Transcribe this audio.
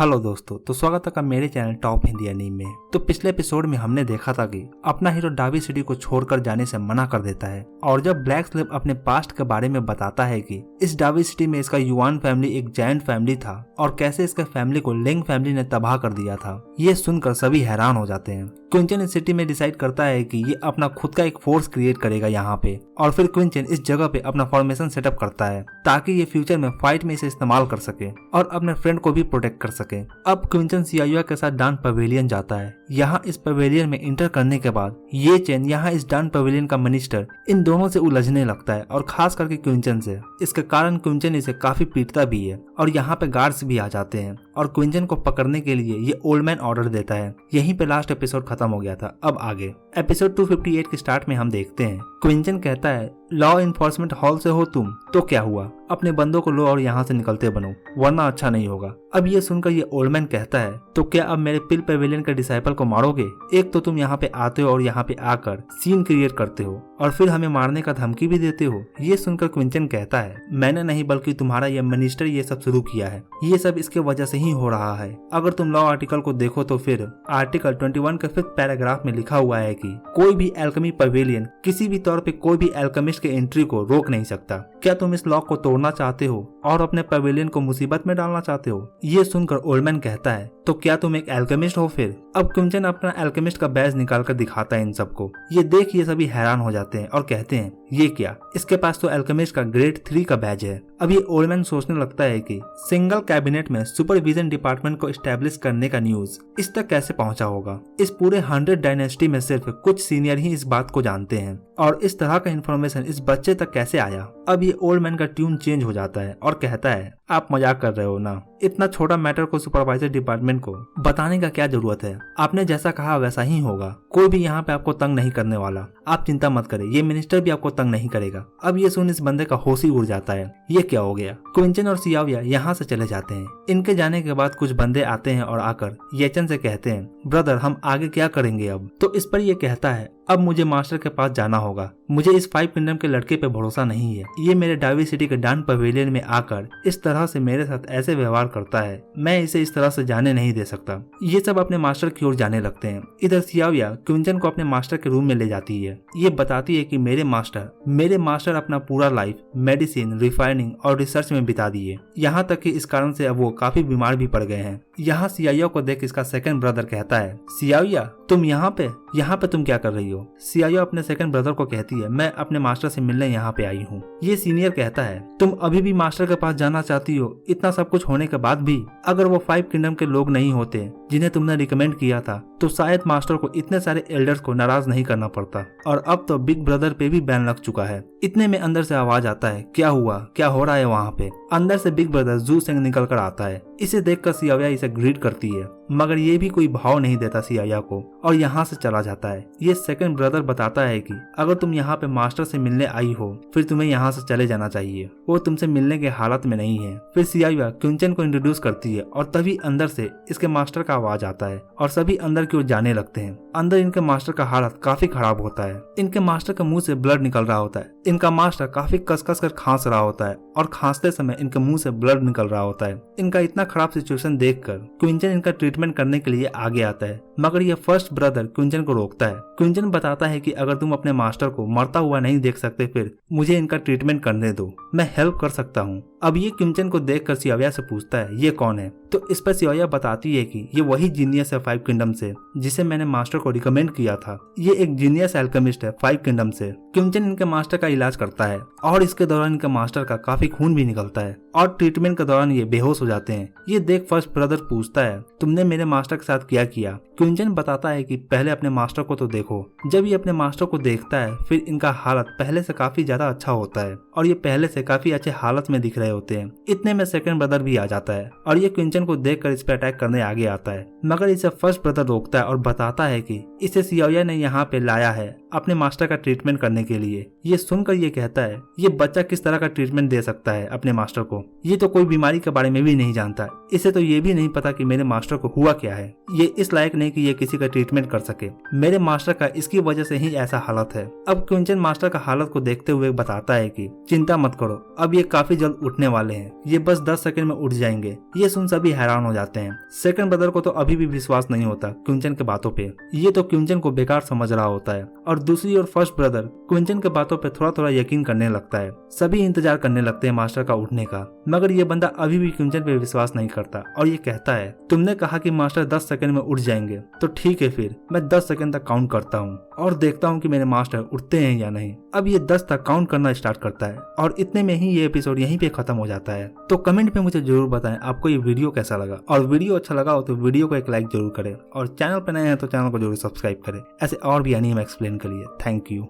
Hello दोस्तों, तो स्वागत है मेरे चैनल टॉप हिंदी एनीमे में। तो पिछले एपिसोड में हमने देखा था कि अपना हीरो डावी सिटी को छोड़कर जाने से मना कर देता है और जब ब्लैक स्लेव अपने पास्ट के बारे में बताता है कि इस डावी सिटी में इसका युआन फैमिली एक जायंट फैमिली था और कैसे इसके फैमिली को लिंग फैमिली ने तबाह कर दिया था। ये सुनकर सभी हैरान हो जाते हैं। क्विंचन इस सिटी में डिसाइड करता है कि ये अपना खुद का एक फोर्स क्रिएट करेगा यहाँ पे, और फिर क्विंचन इस जगह पे अपना फॉर्मेशन सेटअप करता है ताकि ये फ्यूचर में फाइट में इसे इस्तेमाल कर सके और अपने फ्रेंड को भी प्रोटेक्ट कर सके। अब क्विंचन सियायुआ के साथ डान पवेलियन जाता है। यहाँ इस पवेलियन में इंटर करने के बाद ये चेन यहाँ इस डान पवेलियन का मिनिस्टर इन दोनों से उलझने लगता है और खास करके क्विंचन से। इसके कारण क्विंचन इसे काफी पीटता भी है और यहाँ पे गार्ड्स भी आ जाते हैं और क्विंचन को पकड़ने के लिए ये ओल्ड मैन ऑर्डर देता है। यहीं पे लास्ट एपिसोड खत्म हो गया था। अब आगे एपिसोड 258 के स्टार्ट में हम देखते हैं क्विंचन कहता है, लॉ इन्फोर्समेंट हॉल से हो तुम? तो क्या हुआ, अपने बंदों को लो और यहाँ से निकलते बनो वरना अच्छा नहीं होगा। अब ये सुनकर ये ओल्ड मैन कहता है, तो क्या अब मेरे पिल पेविलियन के डिसाइपल को मारोगे? एक तो तुम यहाँ पे आते हो और यहाँ पे आकर सीन क्रिएट करते हो और फिर हमें मारने का धमकी भी देते हो। ये सुनकर क्विंचन कहता है, मैंने नहीं बल्कि तुम्हारा ये मिनिस्टर ये सब शुरू किया है। ये सब इसके वजह से ही हो रहा है। अगर तुम लॉ आर्टिकल को देखो तो फिर आर्टिकल 21 के 5th पैराग्राफ में लिखा हुआ है कि कोई भी एल्केमी पवेलियन किसी भी तौर पे कोई भी एल्केमिस्ट के एंट्री को रोक नहीं सकता। क्या तुम इस लॉ को तोड़ना चाहते हो और अपने पवेलियन को मुसीबत में डालना चाहते हो? ये सुनकर ओल्डमैन कहता है, तो क्या तुम एक एल्केमिस्ट हो फिर? अब क्विंचन अपना एल्केमिस्ट का बैज निकाल कर दिखाता है इन सबको। ये देख ये सभी हैरान हो जाते हैं और कहते हैं, ये क्या, इसके पास तो एल्केमिस्ट का ग्रेड 3 का बैज है। अब ये ओल्डमैन सोचने लगता है कि सिंगल कैबिनेट में सुपरविजन डिपार्टमेंट को एस्टेब्लिश करने का न्यूज इस तक कैसे पहुंचा होगा। इस पूरे 100 डायनेस्टी में सिर्फ कुछ सीनियर ही इस बात को जानते हैं और इस तरह का इन्फॉर्मेशन इस बच्चे तक कैसे आया। अब ये ओल्डमैन का ट्यून चेंज हो जाता है और कहता है, आप मजाक कर रहे हो ना, इतना छोटा मैटर को सुपरवाइजर डिपार्टमेंट को बताने का क्या जरूरत है? आपने जैसा कहा वैसा ही होगा। कोई भी यहाँ पे आपको तंग नहीं करने वाला, आप चिंता मत करें, ये मिनिस्टर भी आपको तंग नहीं करेगा। अब ये सुन इस बंदे का होश ही उड़ जाता है। ये क्या हो गया? क्विंचन और सियाविया यहाँ से चले जाते हैं। इनके जाने के बाद कुछ बंदे आते हैं और आकर येचन से कहते हैं, ब्रदर हम आगे क्या करेंगे अब? तो इस पर ये कहता है, अब मुझे मास्टर के पास जाना होगा। मुझे इस 5 किंगडम के लड़के पे भरोसा नहीं है। ये मेरे डावी सिटी के डान पवेलियन में आकर इस तरह से मेरे साथ ऐसे व्यवहार करता है, मैं इसे इस तरह से जाने नहीं दे सकता। ये सब अपने मास्टर की ओर जाने लगते हैं। इधर सियाविया क्विंचन को अपने मास्टर के रूम में ले जाती है। ये बताती है कि मेरे मास्टर अपना पूरा लाइफ मेडिसिन, रिफाइनिंग और रिसर्च में बिता दिए, यहाँ तक कि इस कारण से अब वो काफी बीमार भी पड़ गए हैं। यहाँ सियाविया को देख इसका सेकंड ब्रदर कहता है, सियाविया तुम यहाँ पे तुम क्या कर रही हो? सियाविया अपने सेकंड ब्रदर को कहती है, मैं अपने मास्टर से मिलने यहाँ पे आई हूँ। ये सीनियर कहता है, तुम अभी भी मास्टर के पास जाना चाहती हो? इतना सब कुछ होने के बाद भी? अगर वो 5 किंगडम के लोग नहीं होते जिन्हें तुमने रिकमेंड किया था तो शायद मास्टर को इतने सारे एल्डर्स को नाराज नहीं करना पड़ता। और अब तो बिग ब्रदर पे भी बैन लग चुका है। इतने में अंदर से आवाज आता है, क्या हुआ, क्या हो रहा है वहाँ पे? अंदर से बिग ब्रदर जू सिंह निकल कर आता है। इसे देखकर सियाविया इसे ग्रीट करती है, मगर ये भी कोई भाव नहीं देता सियाविया को और यहाँ से चला जाता है। ये सेकंड ब्रदर बताता है कि अगर तुम यहाँ पे मास्टर से मिलने आई हो फिर तुम्हें यहाँ से चले जाना चाहिए, वो तुमसे मिलने के हालत में नहीं है। फिर सियाविया क्विंचन को इंट्रोड्यूस करती है और तभी अंदर से इसके मास्टर का आवाज आता है और सभी अंदर की ओर जाने लगते हैं। अंदर इनके मास्टर का हालत काफी खराब होता है। इनके मास्टर के मुंह से ब्लड निकल रहा होता है। इनका मास्टर काफी कस-कस कर खांस रहा होता है और खांसते समय इनके मुंह से ब्लड निकल रहा होता है। इनका इतना खराब सिचुएशन देखकर क्विंचन इनका ट्रीटमेंट करने के लिए आगे आता है, मगर ये फर्स्ट ब्रदर क्विंचन को रोकता है। क्विंचन बताता है कि अगर तुम अपने मास्टर को मरता हुआ नहीं देख सकते फिर मुझे इनका ट्रीटमेंट करने दो, मैं हेल्प कर सकता हूँ। अब ये क्विंचन को देखकर सियाविया से पूछता है, ये कौन है? तो इस पर सियाविया बताती है कि ये वही जीनियस है 5 किंगडम से जिसे मैंने मास्टर को रिकमेंड किया था। ये एक जीनियस एल्केमिस्ट है 5 किंगडम से। क्विंचन इनके मास्टर का इलाज करता है और इसके दौरान इनके मास्टर का काफी खून भी निकलता है और ट्रीटमेंट के दौरान ये बेहोश हो जाते हैं। ये देख फर्स्ट ब्रदर पूछता है, तुमने मेरे मास्टर के साथ क्या किया? क्विंचन बताता है कि पहले अपने मास्टर को तो देखो। जब ये अपने मास्टर को देखता है फिर इनका हालत पहले से काफी ज्यादा अच्छा होता है और ये पहले से काफी अच्छे हालत में दिख रहे होते हैं। इतने में सेकंड ब्रदर भी आ जाता है और ये क्विंचन को देखकर इस पे अटैक करने आगे आता है, मगर इसे फर्स्ट ब्रदर रोकता है और बताता है कि इसे सियाविया ने यहाँ पे लाया है अपने मास्टर का ट्रीटमेंट करने के लिए। ये सुनकर ये कहता है, ये बच्चा किस तरह का ट्रीटमेंट दे सकता है अपने मास्टर को? ये तो कोई बीमारी के बारे में भी नहीं जानता, इसे तो ये भी नहीं पता कि मेरे मास्टर को हुआ क्या है। ये इस लायक नहीं कि ये किसी का ट्रीटमेंट कर सके। मेरे मास्टर का इसकी वजह से ही ऐसा हालत है। अब क्विंचन मास्टर का हालत को देखते हुए बताता है कि चिंता मत करो, अब ये काफी जल्द उठने वाले हैं, ये बस 10 सेकंड में उठ जाएंगे। ये सुन सभी सभी हैरान हो जाते हैं। सेकंड ब्रदर को तो अभी भी विश्वास नहीं होता क्विंचन के बातों पे, ये तो क्विंचन को बेकार समझ रहा होता है। और दूसरी ओर फर्स्ट ब्रदर क्विंचन के बातों पे थोड़ा थोड़ा यकीन करने लगता है। सभी इंतजार करने लगते हैं मास्टर का उठने का, मगर ये बंदा अभी भी क्विंचन पे विश्वास नहीं करता और ये कहता है तुमने कहा कि मास्टर 10 सेकंड में उठ जाएंगे, तो ठीक है फिर मैं 10 सेकंड तक काउंट करता हूँ और देखता हूँ कि मेरे मास्टर उठते हैं या नहीं। अब ये 10 तक काउंट करना स्टार्ट करता है और इतने में ही ये एपिसोड यहीं पे खत्म हो जाता है। तो कमेंट में मुझे जरूर बताएं आपको ये वीडियो कैसा लगा, और वीडियो अच्छा लगा हो तो वीडियो को एक लाइक जरूर करें, और चैनल पर नए हैं तो चैनल को जरूर सब्सक्राइब करें ऐसे और भी एनीमे एक्सप्लेन के लिए। Thank you.